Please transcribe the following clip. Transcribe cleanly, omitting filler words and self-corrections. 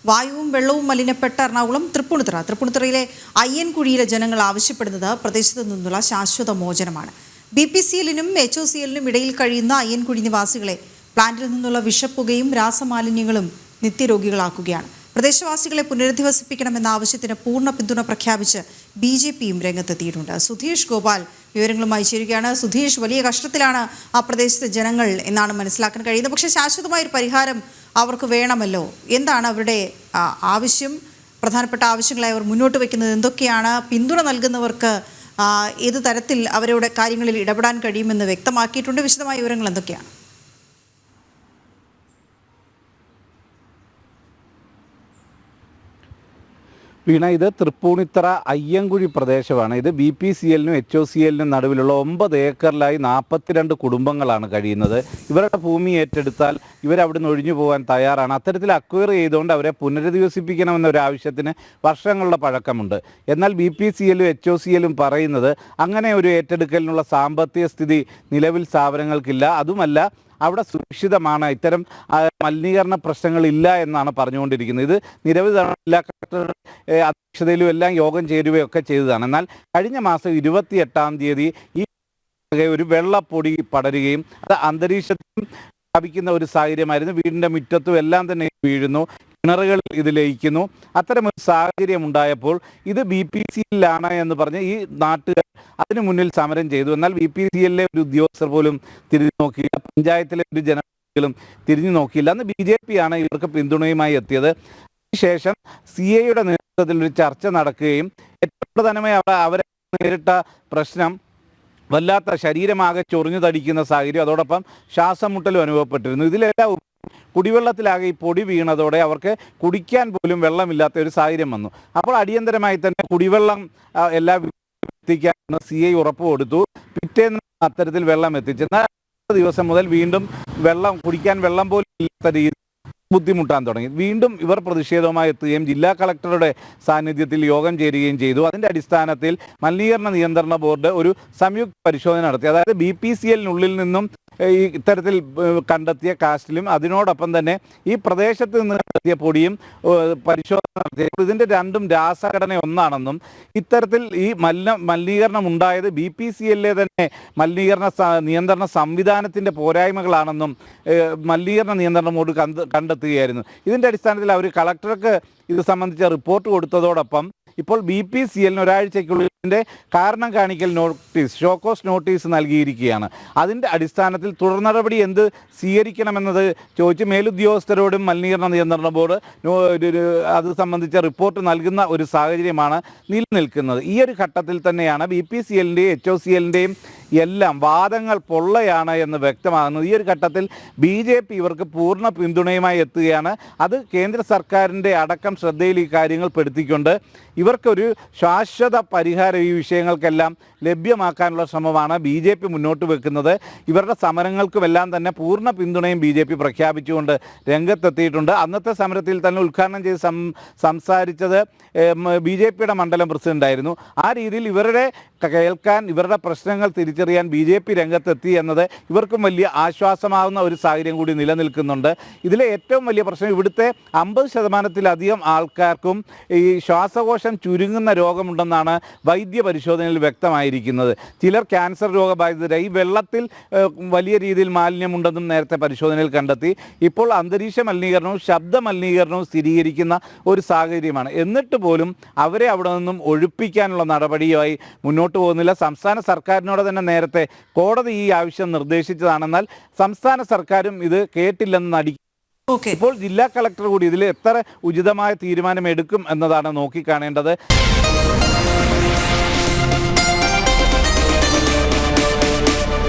വായുവും വെള്ളവും മലിനപ്പെട്ട എറണാകുളം തൃപ്പൂണിത്തുറയിലെ അയ്യൻകുഴിയിലെ ജനങ്ങൾ ആവശ്യപ്പെടുന്നത് പ്രദേശത്തു നിന്നുള്ള ശാശ്വത മോചനമാണ്. BPCLനും HOCLനും ഇടയിൽ കഴിയുന്ന അയ്യൻകുഴി നിവാസികളെ പ്ലാന്റിൽ നിന്നുള്ള വിഷപ്പുകയും രാസമാലിന്യങ്ങളും നിത്യരോഗികളാക്കുകയാണ്. പ്രദേശവാസികളെ പുനരധിവസിപ്പിക്കണമെന്ന ആവശ്യത്തിന് പൂർണ്ണ പിന്തുണ പ്രഖ്യാപിച്ച് BJPയും രംഗത്തെത്തിയിട്ടുണ്ട്. സുധീഷ് ഗോപാൽ വിവരങ്ങളുമായി ചേരുകയാണ്. സുധീഷ്, വലിയ കഷ്ടത്തിലാണ് ആ പ്രദേശത്തെ ജനങ്ങൾ എന്നാണ് മനസ്സിലാക്കാൻ കഴിയുന്നത്. പക്ഷേ ശാശ്വതമായൊരു പരിഹാരം അവർക്ക് വേണമല്ലോ. എന്താണ് അവരുടെ ആവശ്യം? പ്രധാനപ്പെട്ട ആവശ്യങ്ങളായി അവർ മുന്നോട്ട് വയ്ക്കുന്നത് എന്തൊക്കെയാണ്? പിന്തുണ നൽകുന്നവർക്ക് ഏത് തരത്തിൽ അവരുടെ കാര്യങ്ങളിൽ ഇടപെടാൻ കഴിയുമെന്ന് വ്യക്തമാക്കിയിട്ടുണ്ട്. വിശദമായ വിവരങ്ങൾ എന്തൊക്കെയാണ്? വീണ, ഇത് തൃപ്പൂണിത്തറ അയ്യൻകുഴി പ്രദേശമാണ്. ഇത് BPCLനും HOCLനും നടുവിലുള്ള 9 ഏക്കറിലായി 42 കുടുംബങ്ങളാണ് കഴിയുന്നത്. ഇവരുടെ ഭൂമി ഏറ്റെടുത്താൽ ഇവരവിടുന്ന് ഒഴിഞ്ഞു പോകാൻ തയ്യാറാണ്. അത്തരത്തിൽ അക്വയർ ചെയ്തുകൊണ്ട് അവരെ പുനരധിവസിപ്പിക്കണമെന്നൊരു ആവശ്യത്തിന് വർഷങ്ങളുടെ പഴക്കമുണ്ട്. എന്നാൽ BPCLും HOCLും പറയുന്നത് അങ്ങനെ ഒരു ഏറ്റെടുക്കലിനുള്ള സാമ്പത്തിക സ്ഥിതി നിലവിൽ സ്ഥാപനങ്ങൾക്കില്ല. അതുമല്ല, അവിടെ സുരക്ഷിതമാണ്, ഇത്തരം മലിനീകരണ പ്രശ്നങ്ങളില്ല എന്നാണ് പറഞ്ഞുകൊണ്ടിരിക്കുന്നത്. ഇത് നിരവധി തവണ ജില്ലാ കളക്ടർ അധ്യക്ഷതയിലും എല്ലാം യോഗം ചേരുകയൊക്കെ ചെയ്തതാണ്. എന്നാൽ കഴിഞ്ഞ മാസം 28-ാം തീയതി ഈ ഒരു വെള്ളപ്പൊടി പടരുകയും അത് അന്തരീക്ഷത്തിൽ വ്യാപിക്കുന്ന ഒരു സാഹചര്യമായിരുന്നു. വീടിൻ്റെ മുറ്റത്തും എല്ലാം തന്നെ വീഴുന്നു, കിണറുകളിൽ ഇത് ലയിക്കുന്നു. അത്തരമൊരു സാഹചര്യം ഉണ്ടായപ്പോൾ ഇത് BPCLാണ് എന്ന് പറഞ്ഞ് ഈ നാട്ടുകാർ അതിനു മുന്നിൽ സമരം ചെയ്തു. എന്നാൽ BPCLിലെ ഒരു ഉദ്യോഗസ്ഥർ പോലും തിരിഞ്ഞു നോക്കിയില്ല, പഞ്ചായത്തിലെ ഒരു ജനപ്രതിനിധികളും തിരിഞ്ഞു നോക്കിയില്ല. അന്ന് BJP ആണ് ഇവർക്ക് പിന്തുണയുമായി എത്തിയത്. അതിനുശേഷം CAയുടെ നേതൃത്വത്തിൽ ഒരു ചർച്ച നടക്കുകയും ഏറ്റവും പ്രധാനമായി അവരെ നേരിട്ട പ്രശ്നം വല്ലാത്ത ശരീരമാകെ ചൊറിഞ്ഞു തടിക്കുന്ന സാഹചര്യം, അതോടൊപ്പം ശ്വാസം മുട്ടലും അനുഭവപ്പെട്ടിരുന്നു. ഇതിലെല്ലാം കുടിവെള്ളത്തിലാകെ ഈ പൊടി വീണതോടെ അവർക്ക് കുടിക്കാൻ പോലും വെള്ളമില്ലാത്ത ഒരു സാഹചര്യം വന്നു. അപ്പോൾ അടിയന്തരമായി തന്നെ കുടിവെള്ളം എത്തിക്കാൻ CA ഉറപ്പ് കൊടുത്തു. പിറ്റേന്ന് അത്തരത്തിൽ വെള്ളം എത്തിച്ചു. എന്നാൽ ദിവസം മുതൽ വീണ്ടും കുടിക്കാൻ വെള്ളം പോലും ഇല്ലാത്ത രീതി ബുദ്ധിമുട്ടാൻ തുടങ്ങി. വീണ്ടും ഇവർ പ്രതിഷേധവുമായി എത്തുകയും ജില്ലാ കളക്ടറുടെ സാന്നിധ്യത്തിൽ യോഗം ചേരുകയും ചെയ്തു. അതിൻ്റെ അടിസ്ഥാനത്തിൽ മലിനീകരണ നിയന്ത്രണ ബോർഡ് ഒരു സംയുക്ത പരിശോധന നടത്തി. അതായത് BPCLനുള്ളിൽ നിന്നും ഈ ഇത്തരത്തിൽ കണ്ടെത്തിയ കാസ്റ്റിലും അതിനോടൊപ്പം തന്നെ ഈ പ്രദേശത്ത് നിന്ന് കണ്ടെത്തിയ പൊടിയും പരിശോധന നടത്തിയ ഇതിൻ്റെ രണ്ടും രാസഘടന ഒന്നാണെന്നും ഇത്തരത്തിൽ ഈ മലിനീകരണം ഉണ്ടായത് BPCLിലെ തന്നെ മലിനീകരണ നിയന്ത്രണ സംവിധാനത്തിൻ്റെ പോരായ്മകളാണെന്നും മലിനീകരണ നിയന്ത്രണ ബോർഡ് കണ്ടെത്തുകയായിരുന്നു. ഇതിൻ്റെ അടിസ്ഥാനത്തിൽ അവർ കളക്ടർക്ക് ഇത് സംബന്ധിച്ച റിപ്പോർട്ട് കൊടുത്തതോടൊപ്പം ഇപ്പോൾ BPCLന് ഒരാഴ്ചയ്ക്കുള്ളിൽ കാരണം കാണിക്കൽ നോട്ടീസ്, ഷോക്കോസ് നോട്ടീസ് നൽകിയിരിക്കുകയാണ്. അതിൻ്റെ അടിസ്ഥാനത്തിൽ തുടർ നടപടി എന്ത് സ്വീകരിക്കണമെന്നത് ചോദിച്ച് മേലുദ്യോഗസ്ഥരോടും മലിനീകരണ നിയന്ത്രണ ബോർഡ് അത് സംബന്ധിച്ച റിപ്പോർട്ട് നൽകുന്ന ഒരു സാഹചര്യമാണ് നിലനിൽക്കുന്നത്. ഈ ഒരു ഘട്ടത്തിൽ തന്നെയാണ് BPCLൻ്റെയും HOCLൻ്റെയും എല്ലാം വാദങ്ങൾ പൊള്ളയാണ് എന്ന് വ്യക്തമാകുന്നത്. ഈ ഒരു ഘട്ടത്തിൽ BJP ഇവർക്ക് പൂർണ്ണ പിന്തുണയുമായി എത്തുകയാണ്. അത് കേന്ദ്ര സർക്കാരിൻ്റെ അടക്കം ശ്രദ്ധയിൽ ഈ കാര്യങ്ങൾ പെടുത്തിക്കൊണ്ട് ഇവർക്കൊരു ശാശ്വത പരിഹാരം ഈ വിഷയങ്ങൾക്കെല്ലാം ലഭ്യമാക്കാനുള്ള ശ്രമമാണ് BJP മുന്നോട്ട് വെക്കുന്നത്. ഇവരുടെ സമരങ്ങൾക്കുമെല്ലാം തന്നെ പൂർണ്ണ പിന്തുണയും BJP പ്രഖ്യാപിച്ചുകൊണ്ട് രംഗത്തെത്തിയിട്ടുണ്ട്. അന്നത്തെ സമരത്തിൽ തന്നെ ഉദ്ഘാടനം ചെയ്ത് സംസാരിച്ചത് BJPയുടെ മണ്ഡലം പ്രസിഡന്റായിരുന്നു. ആ രീതിയിൽ ഇവരുടെ കേൾക്കാൻ, ഇവരുടെ പ്രശ്നങ്ങൾ തിരിച്ചറിയാൻ BJP രംഗത്തെത്തി എന്നത് ഇവർക്കും വലിയ ആശ്വാസമാകുന്ന ഒരു സാഹചര്യം കൂടി നിലനിൽക്കുന്നുണ്ട്. ഇതിലെ ഏറ്റവും വലിയ പ്രശ്നം ഇവിടുത്തെ 50%-ലധികം ആൾക്കാർക്കും ഈ ശ്വാസകോശം ചുരുങ്ങുന്ന രോഗമുണ്ടെന്നാണ് വൈദ്യ പരിശോധനയിൽ വ്യക്തമായിരിക്കുന്നത്. ചിലർ ക്യാൻസർ രോഗബാധിതരായി. ഈ വെള്ളത്തിൽ വലിയ രീതിയിൽ മാലിന്യമുണ്ടെന്നും നേരത്തെ പരിശോധനയിൽ കണ്ടെത്തി. ഇപ്പോൾ അന്തരീക്ഷ മലിനീകരണവും ശബ്ദ മലിനീകരണവും സ്ഥിരീകരിക്കുന്ന ഒരു സാഹചര്യമാണ്. എന്നിട്ട് പോലും അവരെ അവിടെ നിന്നും ഒഴിപ്പിക്കാനുള്ള നടപടിയുമായി മുന്നോട്ട് പോകുന്നില്ല. സംസ്ഥാന സർക്കാരിനോട് തന്നെ നേരത്തെ കോടതി ഈ ആവശ്യം നിർദ്ദേശിച്ചതാണെന്നാൽ സംസ്ഥാന സർക്കാരും ഇത് കേട്ടില്ലെന്ന് നടിക്കും. ഇപ്പോൾ ജില്ലാ കളക്ടർ കൂടി ഇതിൽ എത്ര ഉചിതമായ തീരുമാനം എടുക്കും എന്നതാണ് നോക്കിക്കാണേണ്ടത്.